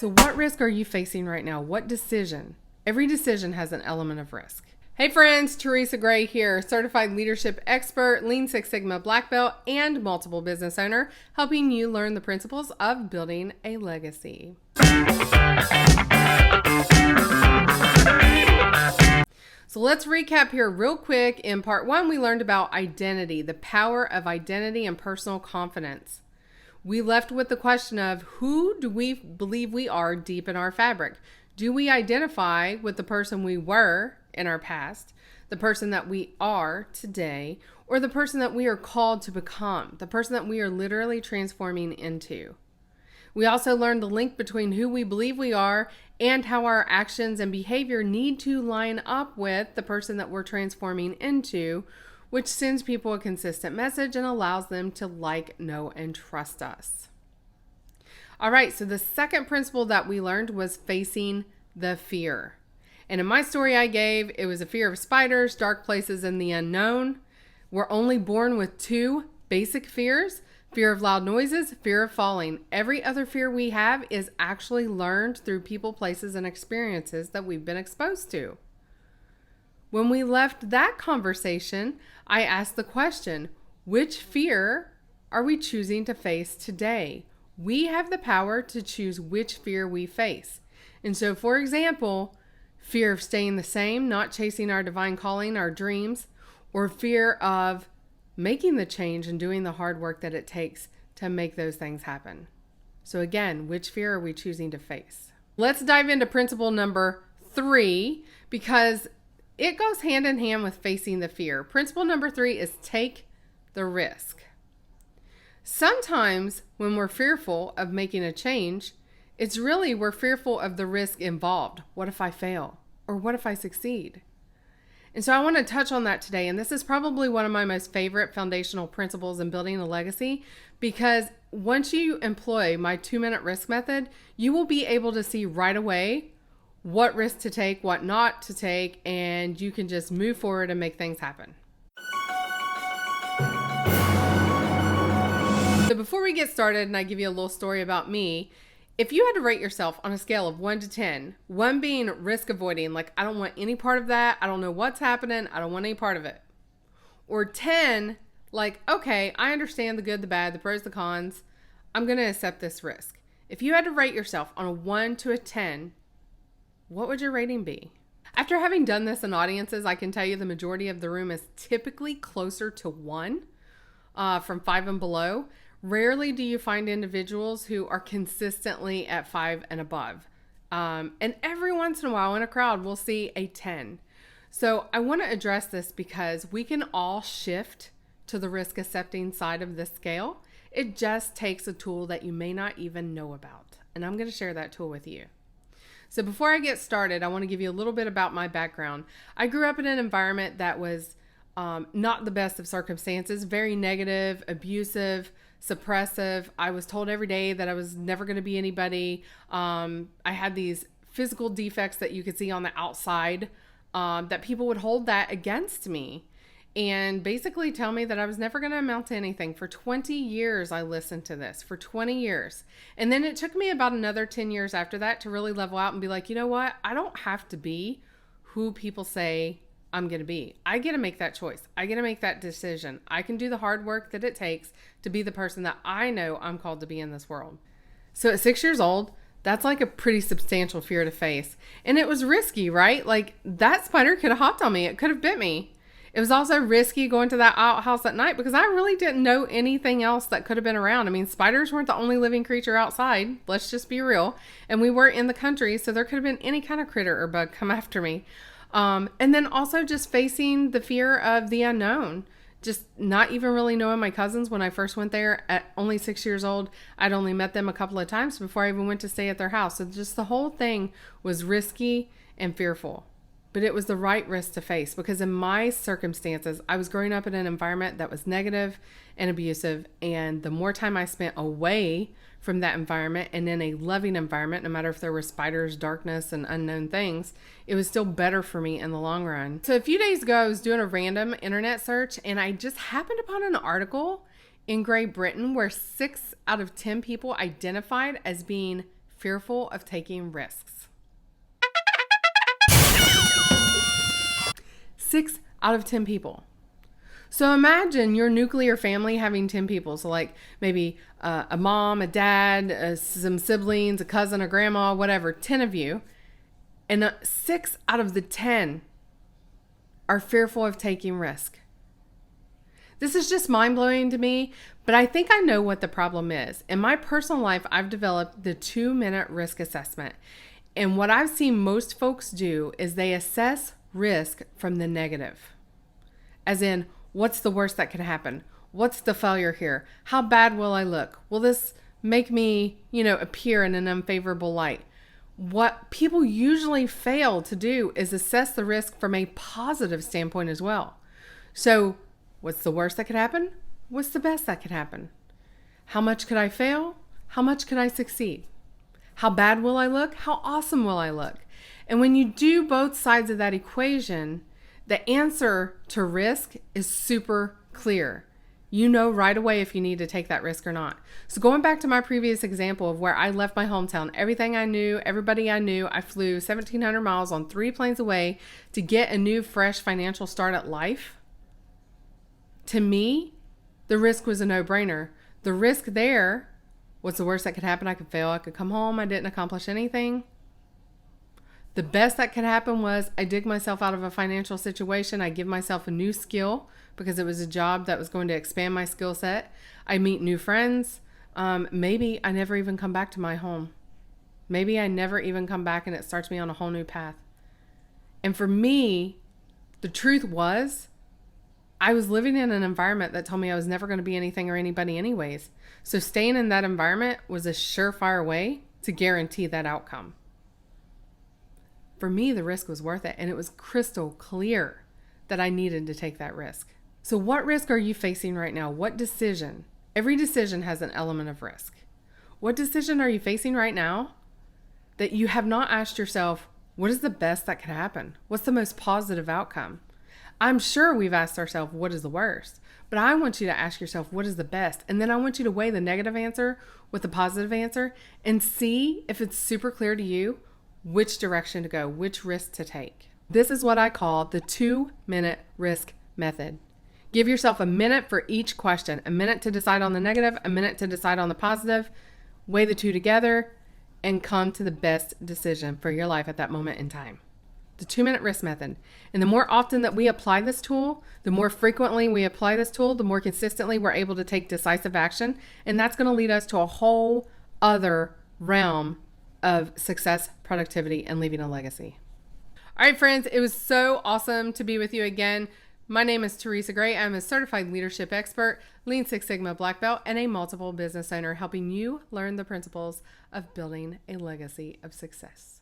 So what risk are you facing right now? What decision? Every decision has an element of risk. Hey friends, Teresa Gray here, certified leadership expert, Lean Six Sigma black belt, and multiple business owner, helping you learn the principles of building a legacy. So let's recap here real quick. In part one, we learned about identity, the power of identity and personal confidence. We left with the question of, who do we believe we are deep in our fabric? Do we identify with the person we were in our past, the person that we are today, or the person that we are called to become, the person that we are literally transforming into? We also learned the link between who we believe we are and how our actions and behavior need to line up with the person that we're transforming into, which sends people a consistent message and allows them to like, know, and trust us. All right, so the second principle that we learned was facing the fear. And in my story I gave, it was a fear of spiders, dark places, and the unknown. We're only born with two basic fears: fear of loud noises, fear of falling. Every other fear we have is actually learned through people, places, and experiences that we've been exposed to. When we left that conversation, I asked the question, which fear are we choosing to face today? We have the power to choose which fear we face. And so, for example, fear of staying the same, not chasing our divine calling, our dreams, or fear of making the change and doing the hard work that it takes to make those things happen. So again, which fear are we choosing to face? Let's dive into principle number 3, because it goes hand in hand with facing the fear. Principle number 3 is take the risk. Sometimes when we're fearful of making a change, it's really we're fearful of the risk involved. What if I fail? Or what if I succeed? And so I want to touch on that today. And this is probably one of my most favorite foundational principles in building a legacy, because once you employ my 2-minute risk method, you will be able to see right away what risk to take, what not to take, and you can just move forward and make things happen. So before we get started and I give you a little story about me, if you had to rate yourself on a scale of 1 to 10, 1 being risk avoiding, like I don't want any part of that, I don't know what's happening, I don't want any part of it. Or 10, like, okay, I understand the good, the bad, the pros, the cons, I'm going to accept this risk. If you had to rate yourself on a 1 to a 10, what would your rating be? After having done this in audiences, I can tell you the majority of the room is typically closer to 1, from 5 and below. Rarely do you find individuals who are consistently at 5 and above. And every once in a while in a crowd, we'll see a 10. So I want to address this because we can all shift to the risk accepting side of this scale. It just takes a tool that you may not even know about. And I'm going to share that tool with you. So before I get started, I want to give you a little bit about my background. I grew up in an environment that was not the best of circumstances, very negative, abusive, suppressive. I was told every day that I was never going to be anybody. I had these physical defects that you could see on the outside, that people would hold that against me and basically tell me that I was never going to amount to anything. For 20 years, I listened to this, for 20 years. And then it took me about another 10 years after that to really level out and be like, you know what? I don't have to be who people say I'm going to be. I get to make that choice. I get to make that decision. I can do the hard work that it takes to be the person that I know I'm called to be in this world. So at 6 years old, that's like a pretty substantial fear to face. And it was risky, right? Like that spider could have hopped on me. It could have bit me. It was also risky going to that outhouse at night because I really didn't know anything else that could have been around. I mean, spiders weren't the only living creature outside. Let's just be real. And we were in the country, so there could have been any kind of critter or bug come after me. And then also just facing the fear of the unknown, just not even really knowing my cousins when I first went there at only 6 years old. I'd only met them a couple of times before I even went to stay at their house. So just the whole thing was risky and fearful. But it was the right risk to face because in my circumstances, I was growing up in an environment that was negative and abusive. And the more time I spent away from that environment and in a loving environment, no matter if there were spiders, darkness, and unknown things, it was still better for me in the long run. So a few days ago, I was doing a random internet search and I just happened upon an article in Great Britain where 6 out of 10 people identified as being fearful of taking risks. 6 out of 10 people. So imagine your nuclear family having 10 people. So like maybe a mom, a dad, some siblings, a cousin, a grandma, whatever, 10 of you. And 6 out of the 10 are fearful of taking risk. This is just mind-blowing to me, but I think I know what the problem is. In my personal life, I've developed the 2-minute risk assessment. And what I've seen most folks do is they assess risk from the negative. As in, what's the worst that could happen? What's the failure here? How bad will I look? Will this make me, appear in an unfavorable light? What people usually fail to do is assess the risk from a positive standpoint as well. So, what's the worst that could happen? What's the best that could happen? How much could I fail? How much could I succeed? How bad will I look? How awesome will I look? And when you do both sides of that equation, the answer to risk is super clear. You know right away if you need to take that risk or not. So going back to my previous example of where I left my hometown, everything I knew, everybody I knew, I flew 1,700 miles on 3 planes away to get a new, fresh financial start at life. To me, the risk was a no-brainer. The risk there, what's the worst that could happen? I could fail. I could come home. I didn't accomplish anything. The best that could happen was I dig myself out of a financial situation. I give myself a new skill because it was a job that was going to expand my skill set. I meet new friends. Maybe I never even come back to my home. Maybe I never even come back and it starts me on a whole new path. And for me, the truth was I was living in an environment that told me I was never going to be anything or anybody anyways. So staying in that environment was a surefire way to guarantee that outcome. For me, the risk was worth it, and it was crystal clear that I needed to take that risk. So what risk are you facing right now? What decision? Every decision has an element of risk. What decision are you facing right now that you have not asked yourself, what is the best that could happen? What's the most positive outcome? I'm sure we've asked ourselves, what is the worst? But I want you to ask yourself, what is the best? And then I want you to weigh the negative answer with the positive answer and see if it's super clear to you which direction to go, which risk to take. This is what I call the 2-minute risk method. Give yourself a minute for each question, a minute to decide on the negative, a minute to decide on the positive, weigh the two together, and come to the best decision for your life at that moment in time. The 2-minute risk method. And the more often that we apply this tool, the more frequently we apply this tool, the more consistently we're able to take decisive action. And that's going to lead us to a whole other realm of success, productivity, and leaving a legacy. All right, friends, it was so awesome to be with you again. My name is Teresa Gray. I'm a certified leadership expert, Lean Six Sigma black belt, and a multiple business owner, helping you learn the principles of building a legacy of success.